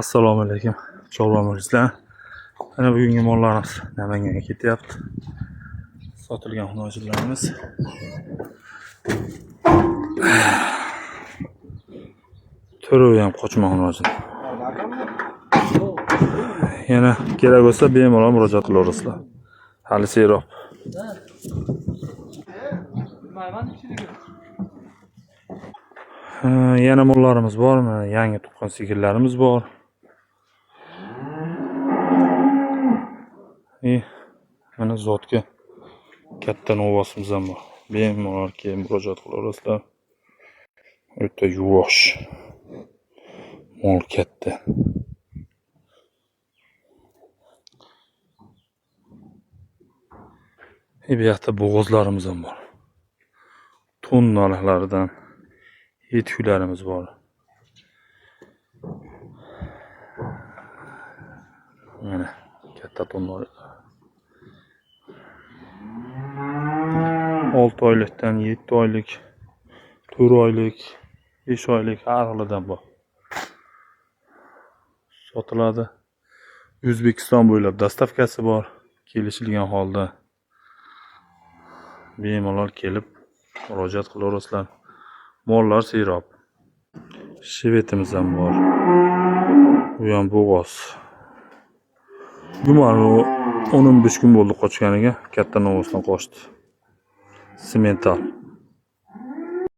Assalomu alaykum. Chorvamizlar. Ana bugungi mollarimiz Namanganga ketyapti. Sotilgan xonajillarimiz. Turi ham qochmoq xonajil. Yana kerak bo'lsa bemalol murojaat qilaverasizlar. Hali seroq. Yana mollarimiz bormi? Yangi tuqqan sigirlarimiz bor. Mana zotga katta novosimiz ham bor. Bemalol kelib murojaat qilaverasizlar. O'ta yuvosh. Mol katta. Bu yoqda bo'g'izlarimiz ham bor. Tonnalaridan yetkuylarimiz bor. Mana katta tonnalar. 6 oylikdan 7 oylik, 4 oylik, 5 oylik har xilidan bor. Sotiladi. O'zbekiston bo'ylab dastavkasi bor. Kelishilgan holda bemalol kelib murojaat qilaverasizlar. Mollar serob. Shivetimiz ham bor. Bu ham bo'g'oz. Gumon 15 kun bo'ldi qochganiga, katta novosdan qochdi. Semental.